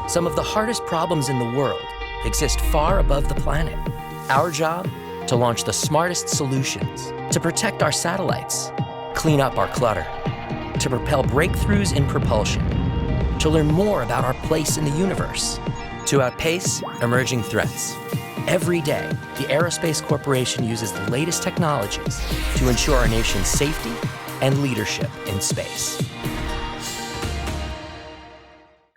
Some of the hardest problems in the world exist far above the planet. Our job? To launch the smartest solutions, to protect our satellites, clean up our clutter, to propel breakthroughs in propulsion, to learn more about our place in the universe, to outpace emerging threats. Every day, the Aerospace Corporation uses the latest technologies to ensure our nation's safety and leadership in space.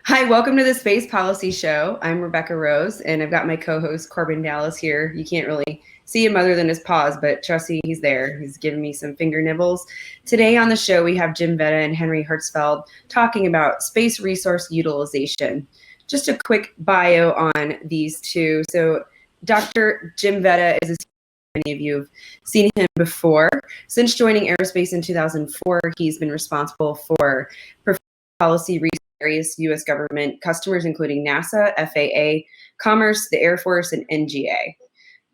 Hi, welcome to the Space Policy Show. I'm Rebecca Rose, and I've got my co-host Corbin Dallas here. You can't really see him other than his paws, but trust me, he's there. He's giving me some finger nibbles. Today on the show, we have Jim Vedda and Henry Hertzfeld talking about space resource utilization. Just a quick bio on these two. So Dr. Jim Vedda is many of you have seen him before. Since joining Aerospace in 2004, he's been responsible for policy research various U.S. government customers, including NASA, FAA, Commerce, the Air Force, and NGA.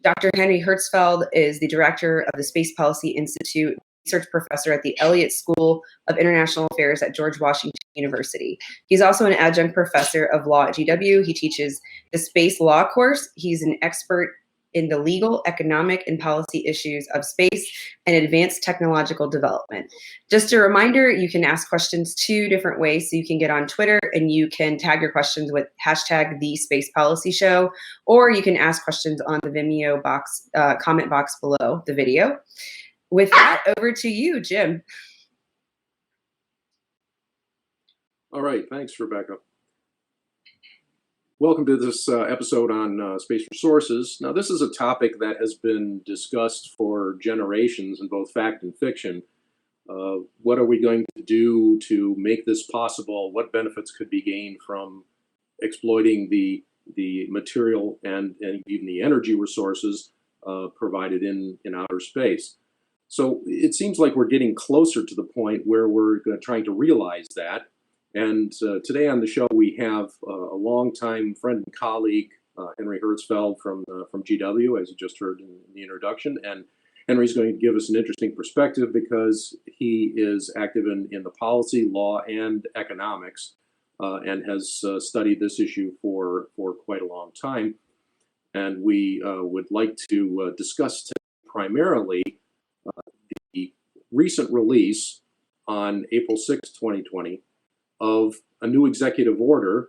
Dr. Henry Hertzfeld is the director of the Space Policy Institute, research professor at the Elliot School of International Affairs at George Washington University. He's also an adjunct professor of law at GW. He teaches the space law course. He's an expert in the legal, economic, and policy issues of space and advanced technological development. Just a reminder, you can ask questions two different ways. So you can get on Twitter and you can tag your questions with hashtag the Space Policy Show, or you can ask questions on the Vimeo box, comment box below the video. With that, over to you, Jim. All right, thanks, Rebecca. Welcome to this episode on space resources. Now, this is a topic that has been discussed for generations in both fact and fiction. What are we going to do to make this possible? What benefits could be gained from exploiting the material and even the energy resources provided in outer space? So it seems like we're getting closer to the point where we're trying to realize that. And today on the show, we have a longtime friend and colleague, Henry Hertzfeld from GW, as you just heard in the introduction. And Henry's going to give us an interesting perspective because he is active in the policy, law, and economics, and has studied this issue for quite a long time. And we would like to discuss primarily the recent release on April 6, 2020, of a new executive order,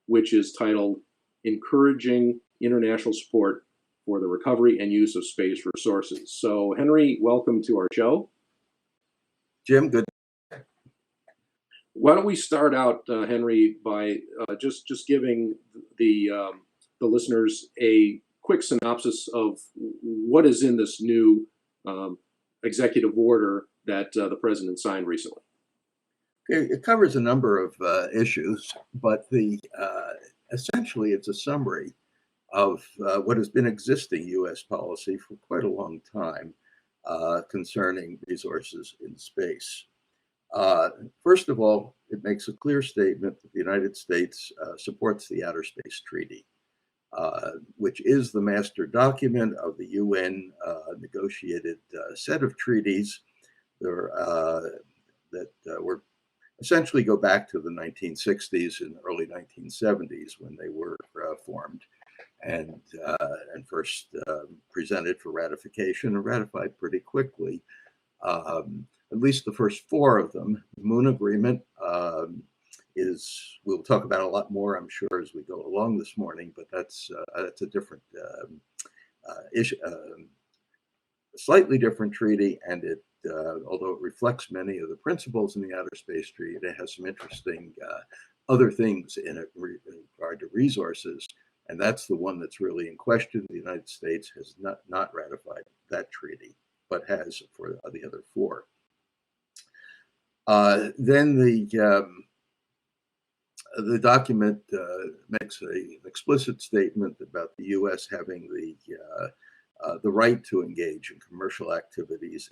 which is titled Encouraging International Support for the Recovery and Use of Space Resources. So, Henry, welcome to our show. Jim, good. Why don't we start out, Henry, by just giving the listeners a quick synopsis of what is in this new executive order that the president signed recently. It covers a number of issues, but essentially it's a summary of what has been existing U.S. policy for quite a long time concerning resources in space. First of all, it makes a clear statement that the United States supports the Outer Space Treaty, which is the master document of the UN negotiated set of treaties that were essentially go back to the 1960s and early 1970s when they were formed and first presented for ratification and ratified pretty quickly. At least the first four of them. The Moon Agreement we'll talk about a lot more, I'm sure, as we go along this morning, but that's a different issue, a slightly different treaty, and it although it reflects many of the principles in the Outer Space Treaty, it has some interesting other things in it in regard to resources, and that's the one that's really in question. The United States has not ratified that treaty, but has for the other four. Then the document makes an explicit statement about the U.S. having the right to engage in commercial activities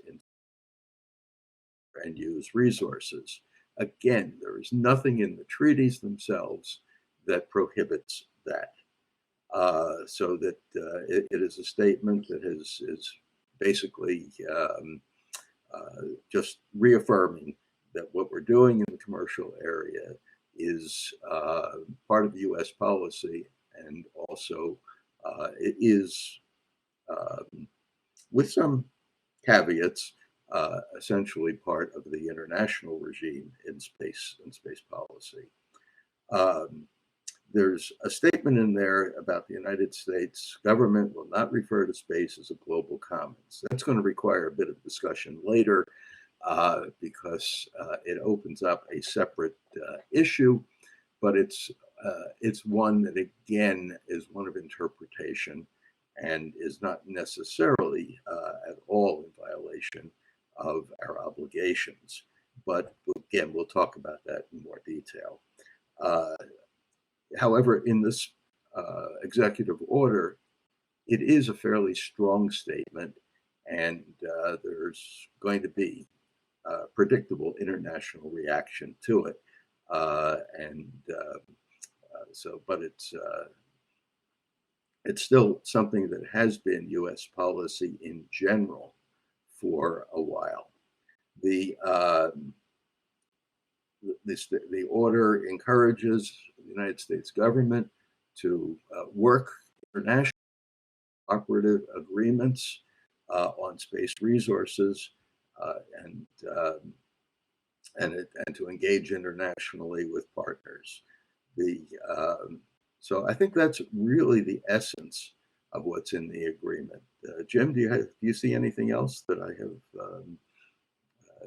and use resources. Again, there is nothing in the treaties themselves that prohibits that. So that it is a statement that is basically just reaffirming that what we're doing in the commercial area is part of U.S. policy, and also it is, with some caveats, essentially part of the international regime in space policy. There's a statement in there about the United States government will not refer to space as a global commons. That's going to require a bit of discussion later because it opens up a separate issue, but it's one that again is one of interpretation and is not necessarily at all in violation of our obligations. But again, we'll talk about that in more detail. However, in this executive order, it is a fairly strong statement, and there's going to be predictable international reaction to it. But it's still something that has been U.S. policy in general for a while. The order encourages the United States government to work international cooperative agreements on space resources and to engage internationally with partners. So I think that's really the essence of what's in the agreement. Jim, do you see anything else that I have?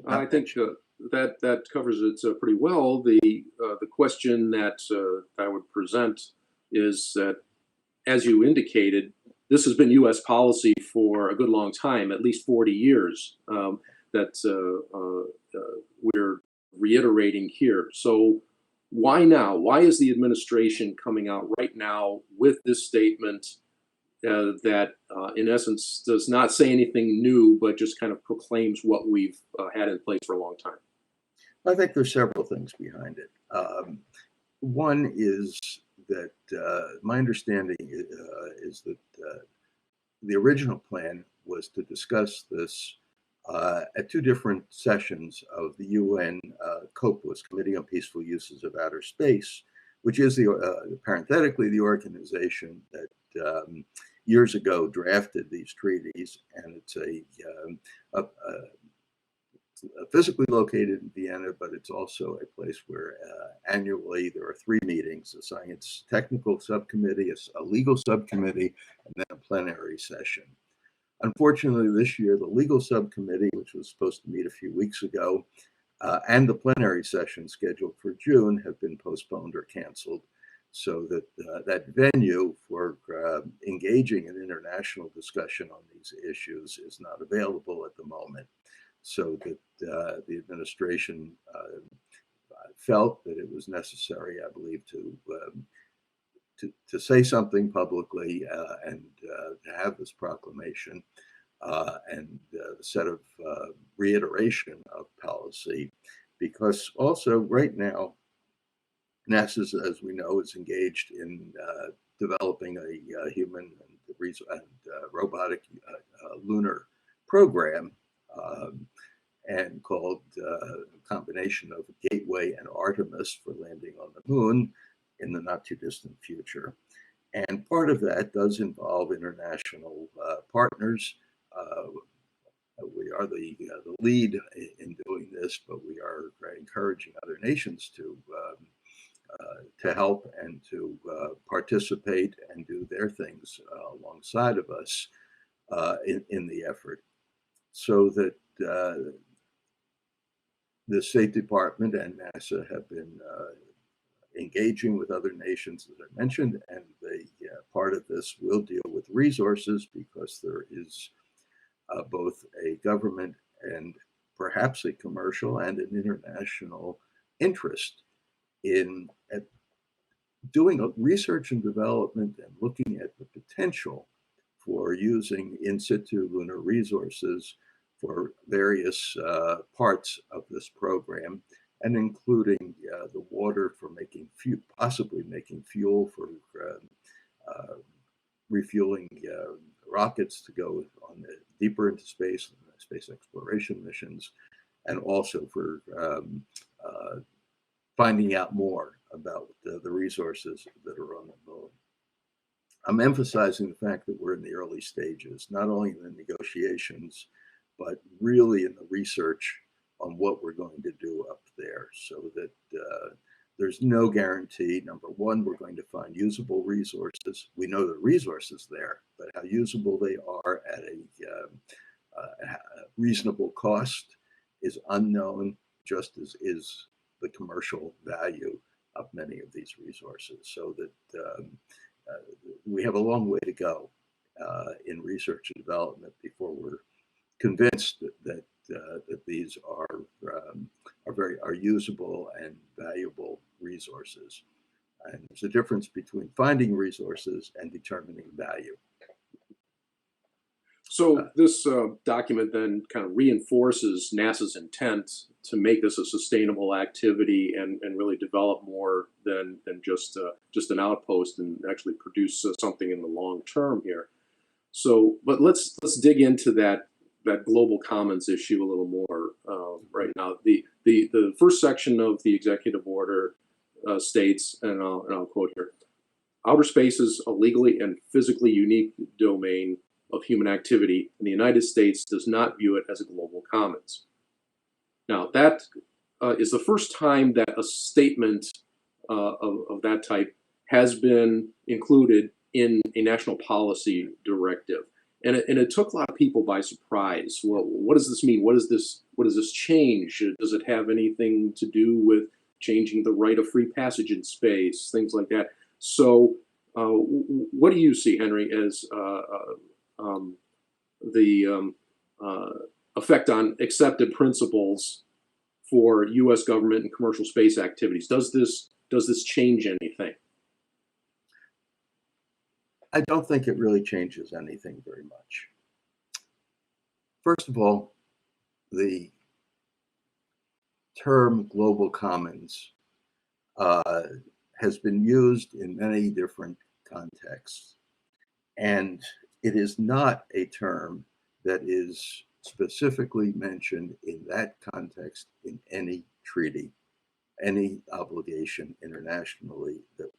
I think that covers it pretty well. The question that I would present is that, as you indicated, this has been U.S. policy for a good long time, at least 40 years, that we're reiterating here. So why now? Why is the administration coming out right now with this statement that, in essence, does not say anything new, but just kind of proclaims what we've had in place for a long time? I think there's several things behind it. One is that my understanding is that the original plan was to discuss this at two different sessions of the UN COPUS, Committee on Peaceful Uses of Outer Space, which is parenthetically the organization that years ago drafted these treaties, and it's physically located in Vienna, but it's also a place where annually there are three meetings: a science technical subcommittee, a legal subcommittee, and then a plenary session. Unfortunately, this year, the legal subcommittee, which was supposed to meet a few weeks ago, and the plenary session scheduled for June have been postponed or canceled, so that that venue for engaging in international discussion on these issues is not available at the moment. So that the administration felt that it was necessary, I believe, to say something publicly and to have this proclamation and a set of reiteration of policy, because also right now, NASA, as we know, is engaged in developing a human and robotic lunar program, and called a combination of Gateway and Artemis for landing on the moon in the not too distant future. And part of that does involve international partners. We are the lead in doing this, but we are encouraging other nations to help and to participate and do their things alongside of us in the effort, so that the State Department and NASA have been engaging with other nations, as I mentioned, and part of this will deal with resources, because there is both a government and perhaps a commercial and an international interest in doing research and development and looking at the potential for using in situ lunar resources for various parts of this program, and including the water for possibly making fuel for refueling rockets to go on deeper into space, space exploration missions, and also for finding out more about the resources that are on the moon. I'm emphasizing the fact that we're in the early stages, not only in the negotiations, but really in the research on what we're going to do up there, so that there's no guarantee. Number one, we're going to find usable resources. We know the resources there, but how usable they are at a reasonable cost is unknown, just as is the commercial value of many of these resources. So that we have a long way to go in research and development before we're convinced that these are usable and valuable resources. And there's a difference between finding resources and determining value. So this document then kind of reinforces NASA's intent to make this a sustainable activity and really develop more than just an outpost and actually produce something in the long term here. So, but let's dig into that global commons issue a little more right now. The first section of the executive order states, and I'll quote here: "Outer space is a legally and physically unique domain of human activity, and the United States does not view it as a global commons." Now, that is the first time that a statement of that type has been included in a national policy directive. And it took a lot of people by surprise. Well, what does this mean? What does this change? Does it have anything to do with changing the right of free passage in space, things like that? So what do you see, Henry, as the effect on accepted principles for U.S. government and commercial space activities? Does this change anything? I don't think it really changes anything very much. First of all, the term global commons has been used in many different contexts, and it is not a term that is specifically mentioned in that context in any treaty, any obligation internationally that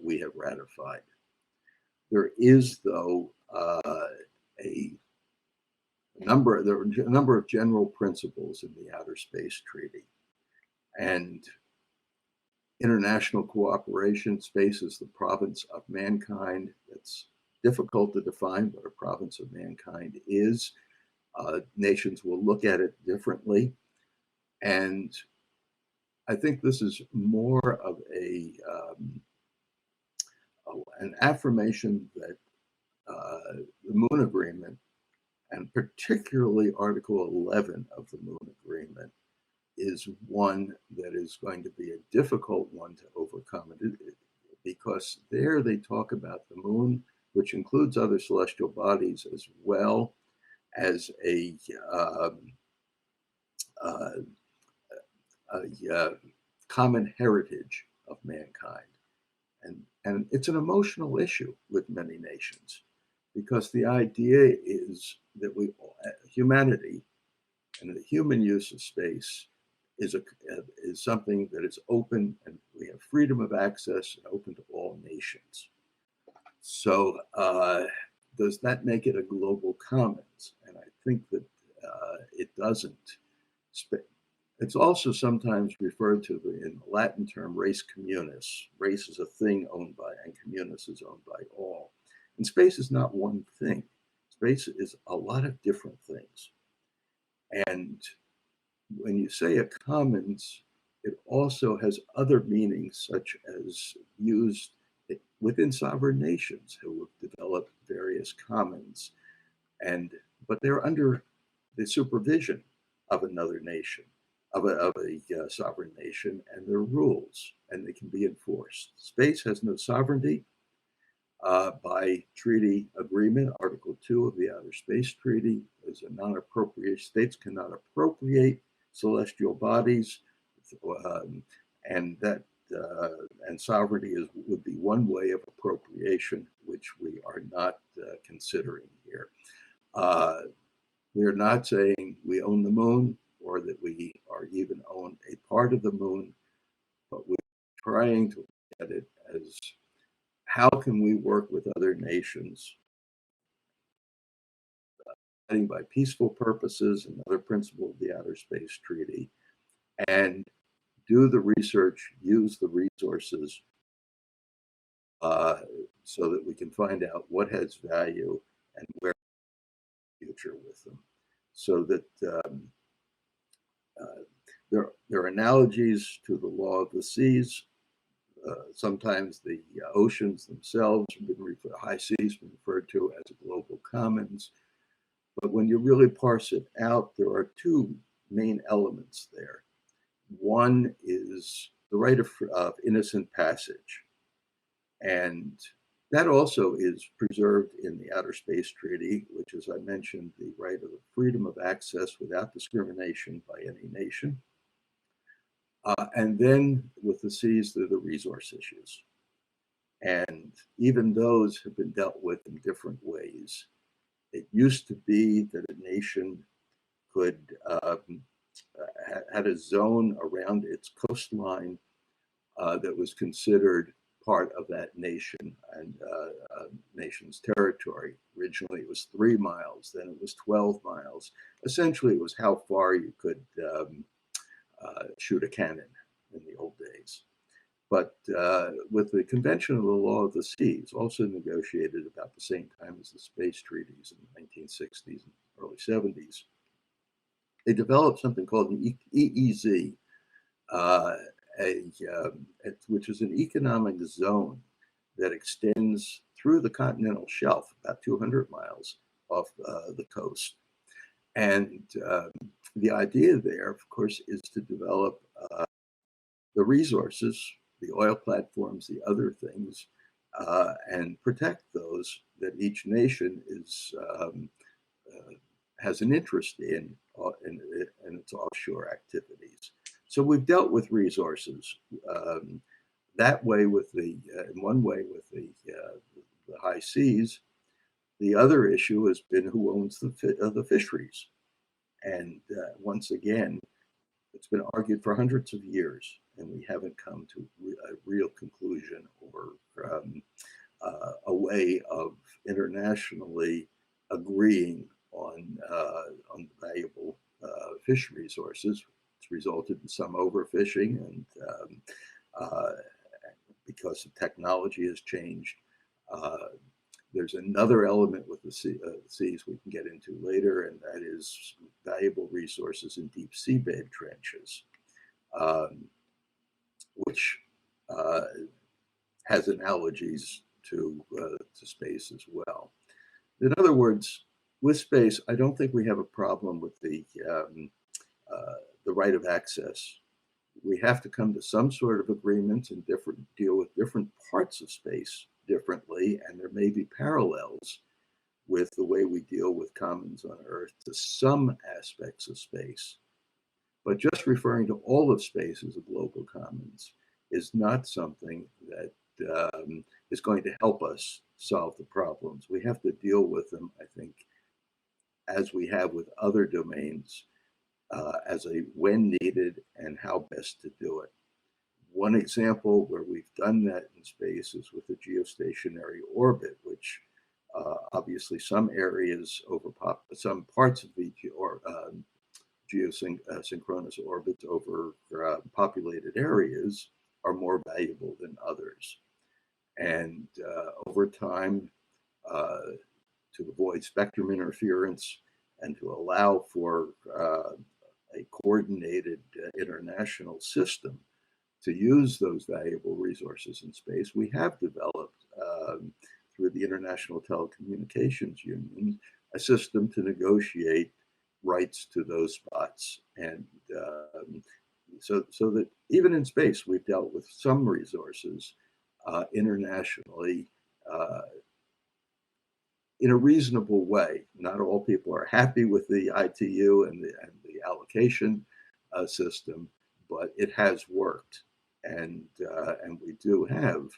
we have ratified. There is, though, a number of general principles in the Outer Space Treaty, and international cooperation. Space is the province of mankind. It's difficult to define what a province of mankind is. Nations will look at it differently, and I think this is more of an affirmation that the Moon Agreement, and particularly Article 11 of the Moon Agreement, is one that is going to be a difficult one to overcome, because there they talk about the moon, which includes other celestial bodies, as well as a common heritage of mankind. And it's an emotional issue with many nations, because the idea is that humanity and the human use of space is something that is open, and we have freedom of access and open to all nations. So does that make it a global commons? And I think that it doesn't. It's also sometimes referred to in the Latin term res communis. Race is a thing owned by, and communis is owned by all. And space is not one thing. Space is a lot of different things. And when you say a commons, it also has other meanings, such as used within sovereign nations who have developed various commons, but they're under the supervision of another nation, of a sovereign nation, and their rules, and they can be enforced. Space has no sovereignty. By treaty agreement, Article 2 of the Outer Space Treaty is a non-appropriation. States cannot appropriate celestial bodies, and sovereignty would be one way of appropriation, which we are not considering here. We are not saying we own the moon, or that we are even own a part of the moon, but we're trying to look at it as how can we work with other nations by peaceful purposes, another principle of the Outer Space Treaty, and do the research, use the resources so that we can find out what has value and where the future with them. So that there are analogies to the law of the seas. Sometimes the oceans themselves have been high seas been referred to as global commons. But when you really parse it out, there are two main elements there. One is the right of innocent passage. And that also is preserved in the Outer Space Treaty, which, as I mentioned, the right of the freedom of access without discrimination by any nation. And then with the seas, there are the resource issues. And even those have been dealt with in different ways. It used to be that a nation could had a zone around its coastline that was considered part of that nation and nation's territory. Originally, it was 3 miles, then it was 12 miles. Essentially, it was how far you could shoot a cannon in the old days. But with the Convention of the Law of the Seas, also negotiated about the same time as the space treaties in the 1960s and early 70s, they developed something called an EEZ, which is an economic zone that extends through the continental shelf, about 200 miles off the coast. And the idea there, of course, is to develop the resources, the oil platforms, the other things, and protect those that each nation is has an interest in its offshore activities. So we've dealt with resources that way with in one way with the high seas. The other issue has been who owns the fisheries. And once again, it's been argued for hundreds of years, and we haven't come to a real conclusion or a way of internationally agreeing on valuable fish resources. It's resulted in some overfishing, and because the technology has changed. There's another element with the seas we can get into later, and that is valuable resources in deep seabed trenches, which has analogies to space as well. In other words, with space, I don't think we have a problem with the right of access. We have to come to some sort of agreement and deal with different parts of space differently, and there may be parallels with the way we deal with commons on Earth to some aspects of space. But just referring to all of space as a global commons is not something that is going to help us solve the problems. We have to deal with them, I think, as we have with other domains, as a when needed and how best to do it. One example where we've done that in space is with the geostationary orbit, which obviously some areas some parts of the geosynchronous orbits over populated areas are more valuable than others. And over time, to avoid spectrum interference and to allow for a coordinated international system to use those valuable resources in space, we have developed through the International Telecommunications Union a system to negotiate rights to those spots. And so that even in space, we've dealt with some resources internationally in a reasonable way. Not all people are happy with the ITU and the allocation system, but it has worked. And we do have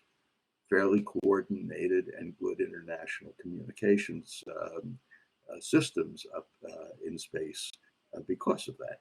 fairly coordinated and good international communications systems up in space because of that.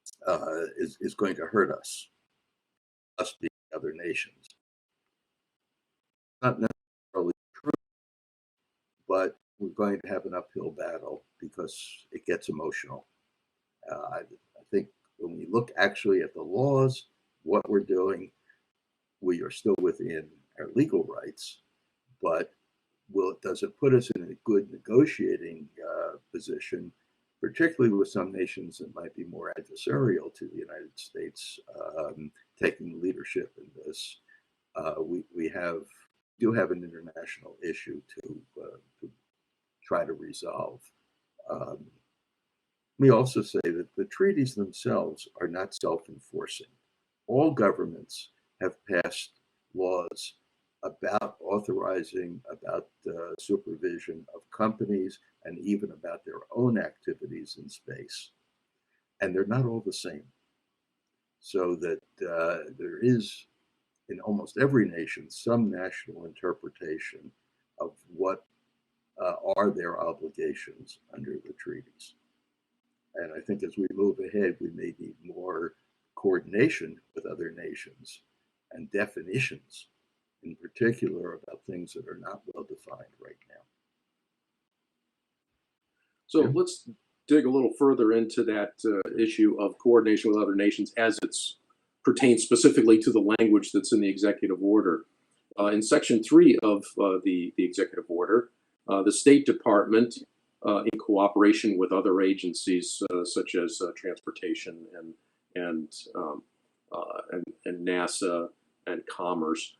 is going to hurt us being other nations. Not necessarily true, but we're going to have an uphill battle because it gets emotional. I think when we look actually at the laws, what we're doing, we are still within our legal rights, but does it put us in a good negotiating position, particularly with some nations that might be more adversarial to the United States taking leadership in this? We do have an international issue to try to resolve. Let me also say that the treaties themselves are not self-enforcing. All governments have passed laws about authorizing, about supervision of companies, and even about their own activities in space. And they're not all the same. So that there is, in almost every nation, some national interpretation of what are their obligations under the treaties. And I think as we move ahead, we may need more coordination with other nations and definitions, in particular about things that are not well defined right now. So let's dig a little further into that issue of coordination with other nations as it pertains specifically to the language that's in the executive order. In Section 3 of the executive order, the State Department, in cooperation with other agencies such as transportation and NASA and Commerce,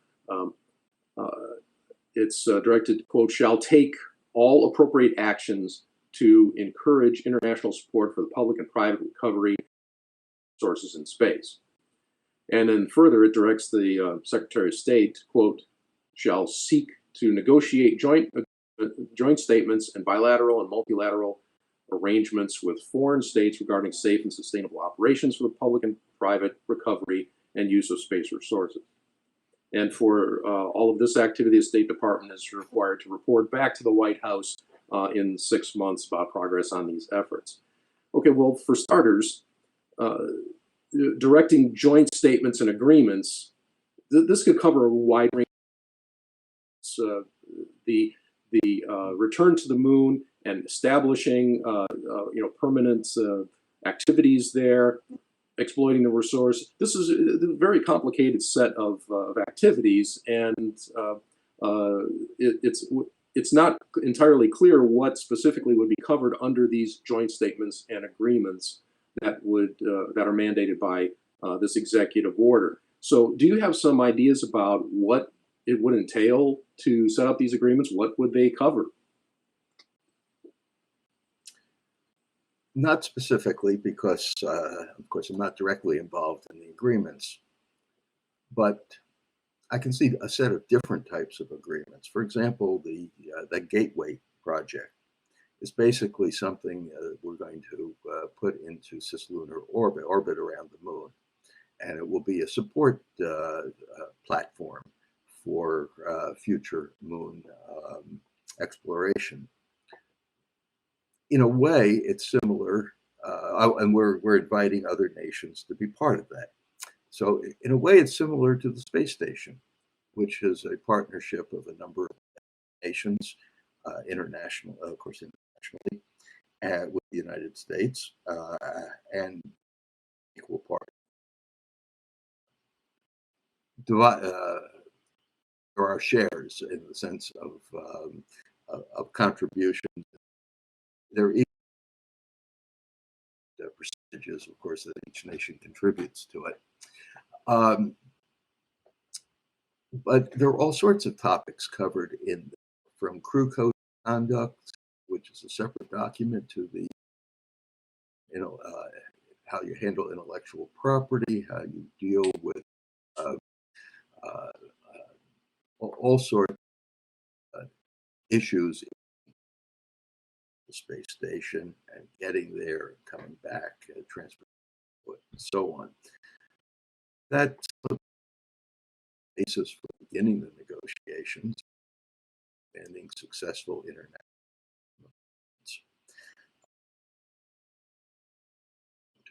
it's directed, quote, shall take all appropriate actions to encourage international support for the public and private recovery sources in space. And then further, it directs the Secretary of State, quote, shall seek to negotiate joint statements and bilateral and multilateral arrangements with foreign states regarding safe and sustainable operations for the public and private recovery and use of space resources. And for all of this activity, the State Department is required to report back to the White House in 6 months about progress on these efforts. Okay, well, for starters, directing joint statements and agreements, this could cover a wide range. The return to the moon and establishing permanent activities there, exploiting the resource. This is a very complicated set of activities, and it's not entirely clear what specifically would be covered under these joint statements and agreements that are mandated by this executive order. So, do you have some ideas about what it would entail to set up these agreements? What would they cover? Not specifically, because, of course, I'm not directly involved in the agreements, but I can see a set of different types of agreements. For example, the Gateway project is basically something we're going to put into cislunar orbit around the moon, and it will be a support platform for future moon exploration. In a way, it's similar, and we're inviting other nations to be part of that. So in a way, it's similar to the space station, which is a partnership of a number of nations, international, of course, internationally, with the United States, and equal part. There are shares in the sense of contributions. There are percentages, of course, that each nation contributes to it. But there are all sorts of topics covered from crew code conduct, which is a separate document, to the how you handle intellectual property, how you deal with all sorts of issues in the space station and getting there and coming back, transport, and so on. That's the basis for beginning the negotiations, ending successful international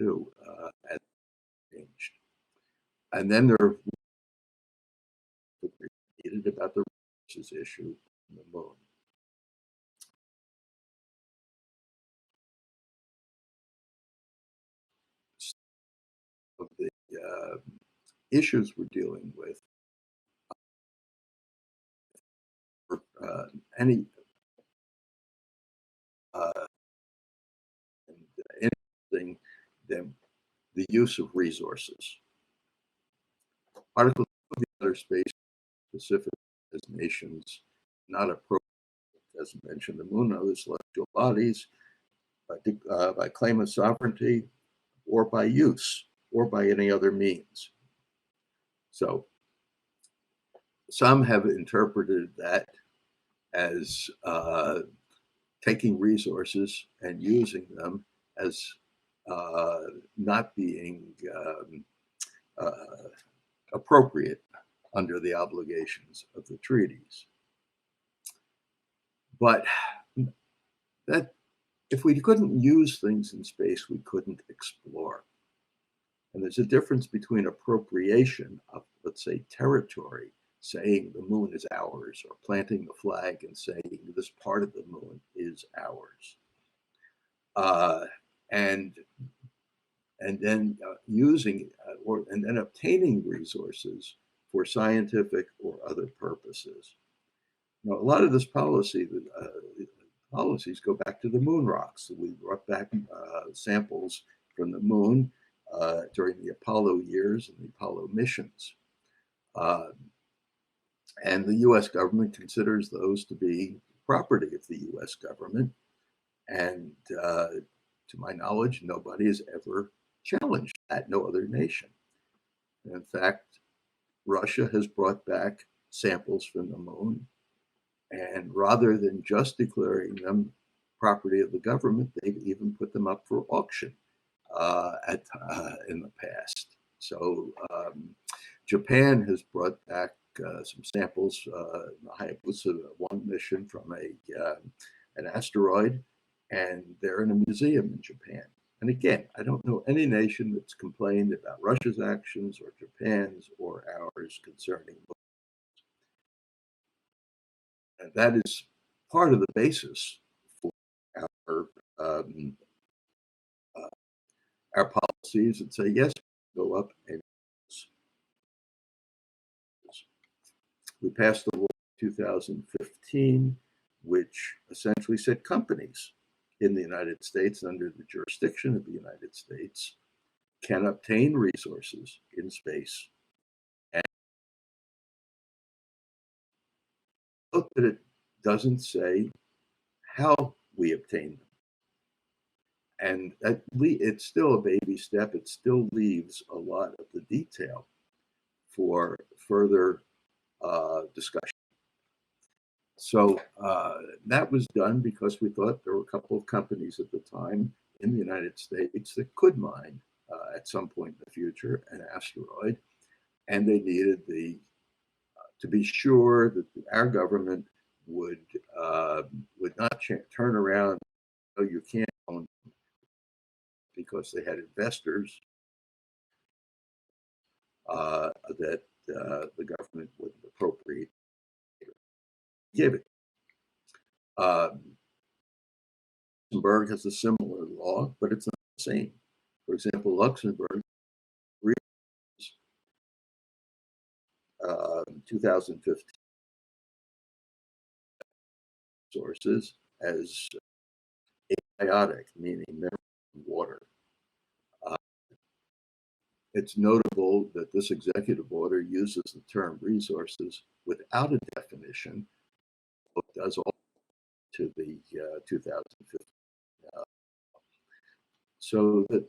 too, as changed. And then there are repeated about the resources issue on the moon. Of the issues we're dealing with, any anything than the use of resources. Article 2 of the Aerospace specific as nations not appropriate, as mentioned, the moon and other celestial bodies by claim of sovereignty or by use or by any other means. So some have interpreted that as taking resources and using them as not being appropriate under the obligations of the treaties. But that if we couldn't use things in space, we couldn't explore. And there's a difference between appropriation of, let's say, territory, saying the moon is ours, or planting the flag and saying this part of the moon is ours. And then using and then obtaining resources for scientific or other purposes. Now, a lot of this policies go back to the moon rocks. We brought back samples from the moon during the Apollo years and the Apollo missions. And the US government considers those to be property of the US government. And to my knowledge, nobody has ever challenged that, no other nation. And in fact, Russia has brought back samples from the moon. And rather than just declaring them property of the government, they've even put them up for auction in the past. So Japan has brought back some samples, the Hayabusa 1 mission from an asteroid, and they're in a museum in Japan. And again, I don't know any nation that's complained about Russia's actions or Japan's or ours concerning. And that is part of the basis for our policies that say, yes, go up and we passed the law in 2015, which essentially said companies in the United States under the jurisdiction of the United States can obtain resources in space. And note that it doesn't say how we obtain them. And it's still a baby step. It still leaves a lot of the detail for further discussion. So that was done because we thought there were a couple of companies at the time in the United States that could mine at some point in the future an asteroid, and they needed to be sure that our government would not turn around. Oh, you can't own them, because they had investors that the government would appropriate, give it. Luxembourg has a similar law, but it's not the same. For example, Luxembourg 2015 sources as abiotic, meaning mineral water. It's notable that this executive order uses the term resources without a definition, but does all to the 2015. So that,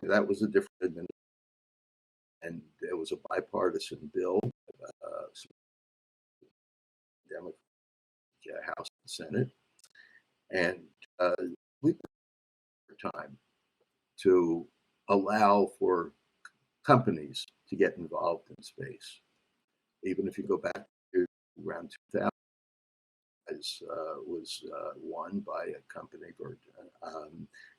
that was a different administration, and it was a bipartisan bill, Democrat House and Senate, and we took time to allow for companies to get involved in space. Even if you go back to around 2000, was won by a company for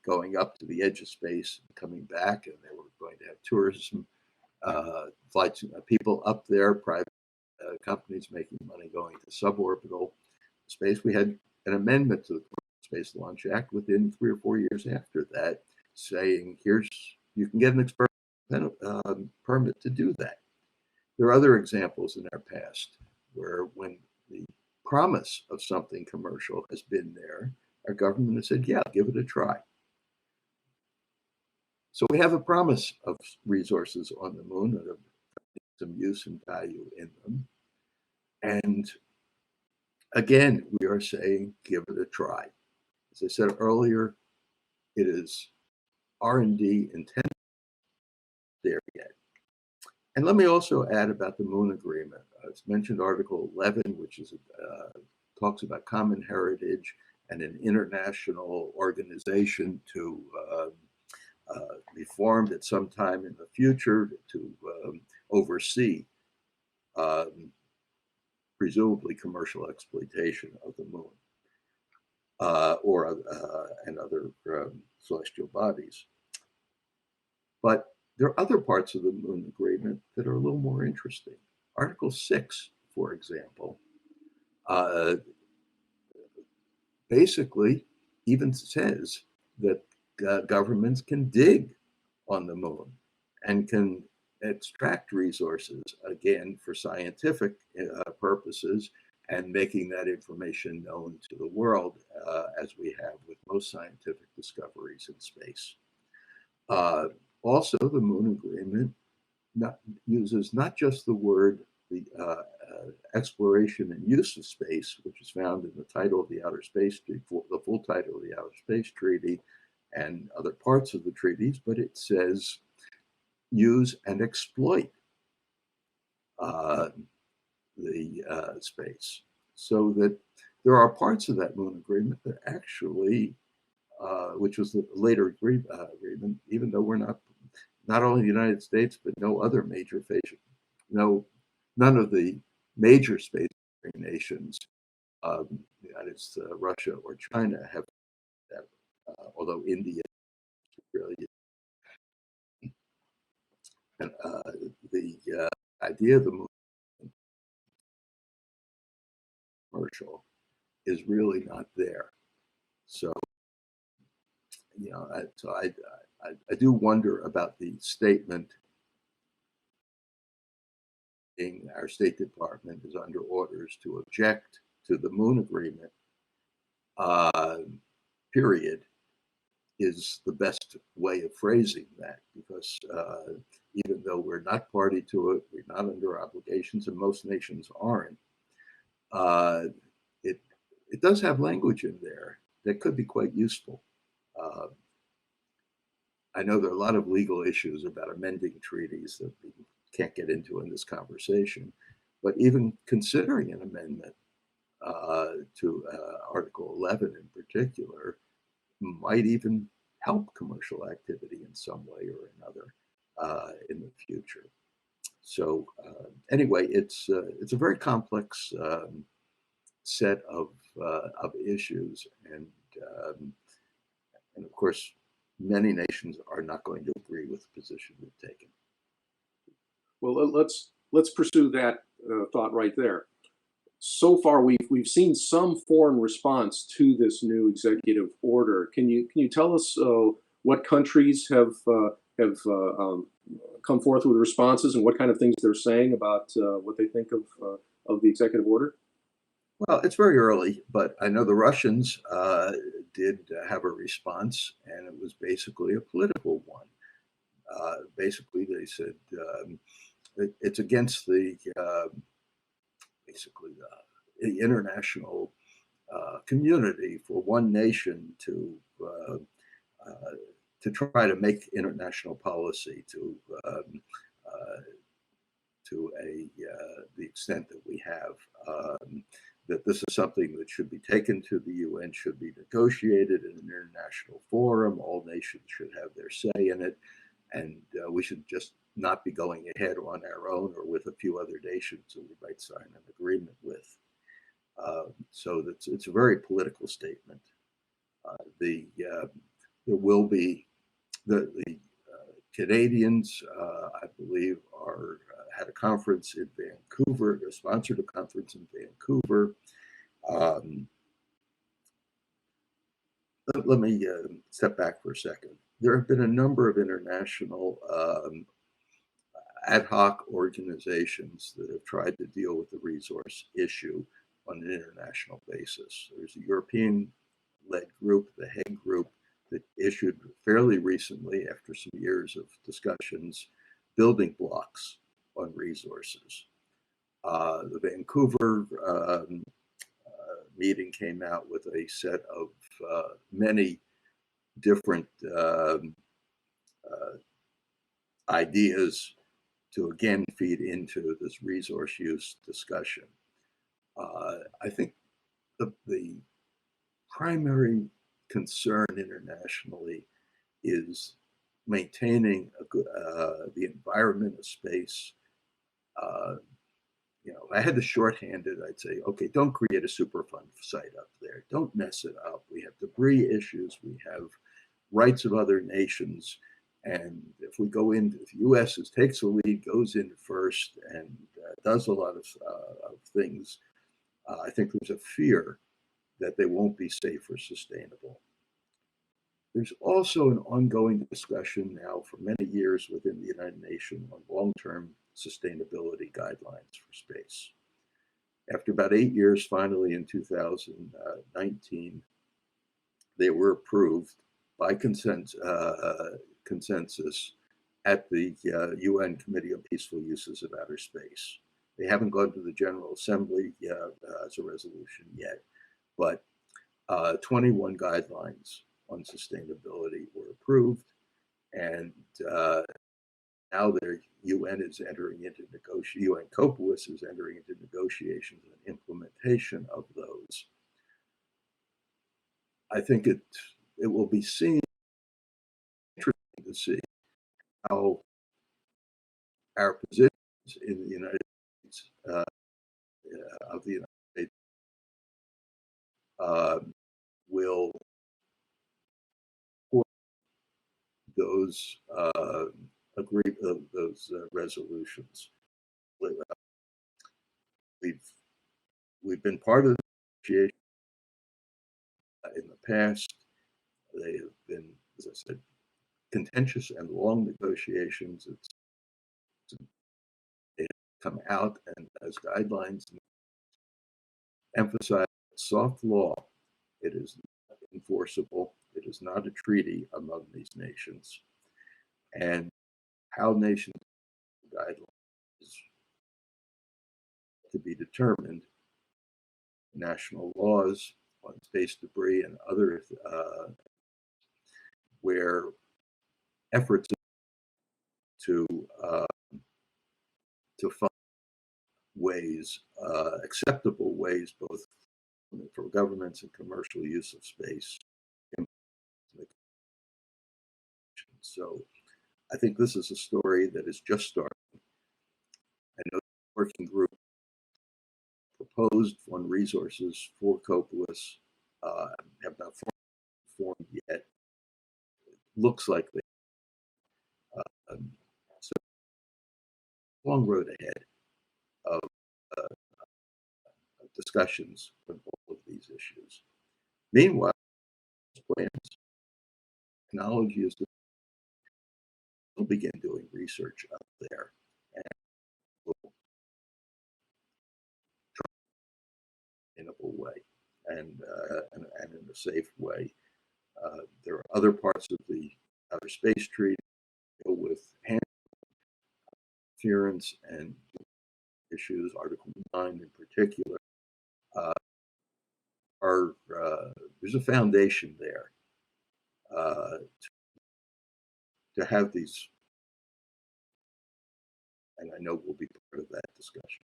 going up to the edge of space and coming back, and they were going to have tourism flights, people up there, private companies making money going to suborbital space. We had an amendment to the Space Launch Act within 3 or 4 years after that, saying, you can get an experimental permit to do that. There are other examples in our past where when the promise of something commercial has been there, our government has said, yeah, give it a try. So we have a promise of resources on the moon that have some use and value in them. And again, we are saying, give it a try. As I said earlier, it is R&D intensive there yet. And let me also add about the Moon Agreement. It's mentioned Article 11, which is talks about common heritage and an international organization to be formed at some time in the future to oversee presumably commercial exploitation of the moon and other celestial bodies. But there are other parts of the Moon Agreement that are a little more interesting. Article 6, for example, basically even says that governments can dig on the moon and can extract resources, again, for scientific purposes, and making that information known to the world, as we have with most scientific discoveries in space. Also, the Moon Agreement uses not just the word the exploration and use of space, which is found in the title of the Outer Space Treaty, the full title of the Outer Space Treaty, and other parts of the treaties, but it says use and exploit the space. So that there are parts of that Moon Agreement that actually, which was the later agreement, even though we're not only the United States, but no other major none of the major space nations, United States, Russia, or China have that, although India really. And the idea of the moon commercial is really not there. So, I do wonder about the statement being our State Department is under orders to object to the Moon Agreement, period, is the best way of phrasing that, because even though we're not party to it, we're not under obligations, and most nations aren't, it does have language in there that could be quite useful. I know there are a lot of legal issues about amending treaties that we can't get into in this conversation, but even considering an amendment to Article 11 in particular might even help commercial activity in some way or another in the future. So anyway, it's a very complex set of issues, and of course, many nations are not going to agree with the position we've taken. Well, let's pursue that thought right there. So far, we've seen some foreign response to this new executive order. Can you tell us what countries have come forth with responses and what kind of things they're saying about what they think of the executive order? Well, it's very early, but I know the Russians did have a response, and it was basically a political one. Basically, they said it's against the basically the international community for one nation to try to make international policy to the extent that we have. That this is something that should be taken to the UN, should be negotiated in an international forum. All nations should have their say in it, and we should just not be going ahead on our own or with a few other nations that we might sign an agreement with. So it's a very political statement. There will be the Canadians, I believe, had a conference in Vancouver. They sponsored a conference in Vancouver. Let me step back for a second. There have been a number of international ad hoc organizations that have tried to deal with the resource issue on an international basis. There's a European-led group, the Hague Group, that issued fairly recently, after some years of discussions, building blocks on resources. The Vancouver meeting came out with a set of many different ideas to again feed into this resource use discussion. I think the primary concern internationally is maintaining the environment of space. I had the shorthanded, I'd say, okay, don't create a Superfund site up there. Don't mess it up. We have debris issues. We have rights of other nations. And if we go in, if the U.S. takes the lead, goes in first, and does a lot of things, I think there's a fear that they won't be safe or sustainable. There's also an ongoing discussion now for many years within the United Nations on long-term sustainability guidelines for space. After about 8 years, finally in 2019, they were approved by consensus at the UN Committee on Peaceful Uses of Outer Space. They haven't gone to the General Assembly as a resolution yet, but 21 guidelines on sustainability were approved, and now the UN is entering into UN COPUOS is entering into negotiations and implementation of those. I think it will be interesting to see how our positions in the United States of the United States will support those resolutions. We've been part of the negotiation in the past. They have been, as I said, contentious and long negotiations. They have come out and as guidelines emphasize soft law. It is not enforceable. It is not a treaty among these nations. And how nations guidelines is to be determined. National laws on space debris and other where efforts to find ways, acceptable ways, both for governments and commercial use of space. So I think this is a story that is just starting. I know the working group proposed on resources for COPUOS have not formed yet. It looks like they so long road ahead of discussions on all of these issues. Meanwhile, plans, technology is to begin doing research out there, and we'll try in a way and in a safe way. There are other parts of the Outer Space Treaty deal with hand interference and issues. Article 9 in particular. There's a foundation there to have these, and I know we'll be part of that discussion.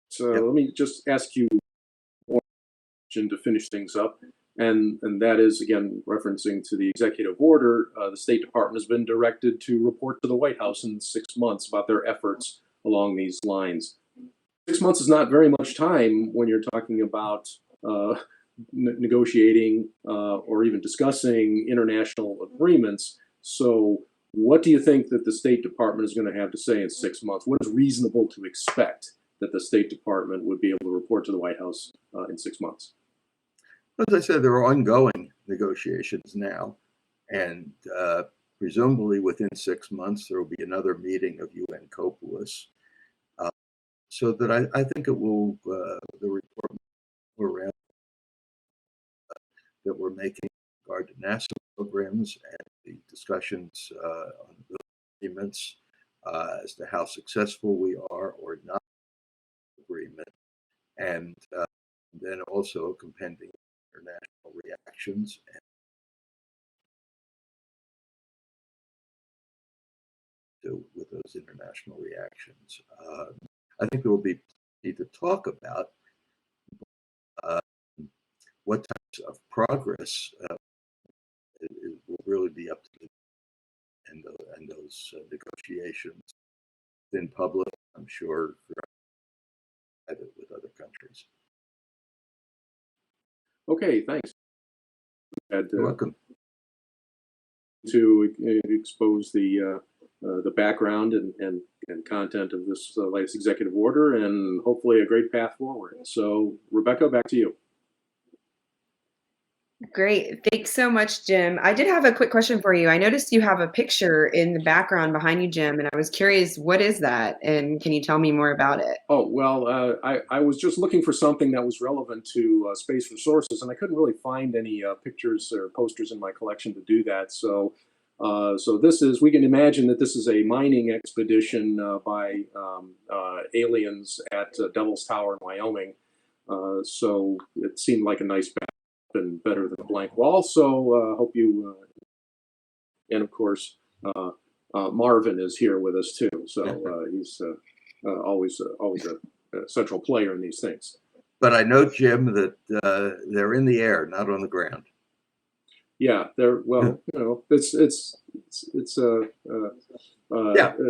So let me just ask you one question to finish things up, and that is, again, referencing to the executive order, the State Department has been directed to report to the White House in 6 months about their efforts along these lines. 6 months is not very much time when you're talking about negotiating or even discussing international agreements. So what do you think that the State Department is going to have to say in 6 months? What is reasonable to expect that the State Department would be able to report to the White House in 6 months? As I said, there are ongoing negotiations now, and presumably within 6 months there will be another meeting of UN COPUOS. So that I think it will, the report around that we're making in regard to NASA programs and the discussions on the agreements as to how successful we are or not agreement, and then also compending international reactions and with those international reactions. I think there will be plenty to talk about. What types of progress it will really be up to the and those negotiations in public, I'm sure, with other countries. Okay, thanks. You're welcome. To expose the background and content of this latest executive order, and hopefully a great path forward. So, Rebecca, back to you. Great. Thanks so much, Jim. I did have a quick question for you. I noticed you have a picture in the background behind you, Jim, and I was curious, what is that? And can you tell me more about it? Oh, well, I was just looking for something that was relevant to space resources, and I couldn't really find any pictures or posters in my collection to do that. So, this is, we can imagine that this is a mining expedition by aliens at Devil's Tower in Wyoming. So it seemed like a nice background and better than a blank wall. So hope you, and of course, Marvin is here with us too. So he's always a central player in these things. But I know, Jim, that they're in the air, not on the ground. Yeah, they're, well, you know, it's yeah,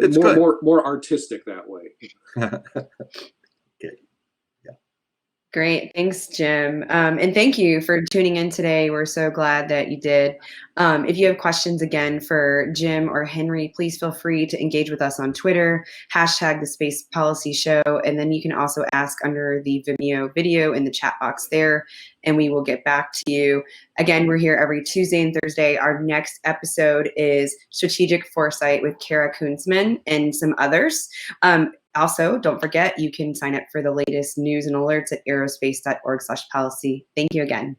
it's more artistic that way. Okay. Great. Thanks, Jim. And thank you for tuning in today. We're so glad that you did. If you have questions again for Jim or Henry, please feel free to engage with us on Twitter, hashtag the Space Policy Show. And then you can also ask under the Vimeo video in the chat box there, and we will get back to you. Again, we're here every Tuesday and Thursday. Our next episode is Strategic Foresight with Kara Koonsman and some others. Also, don't forget, you can sign up for the latest news and alerts at aerospace.org/policy. Thank you again.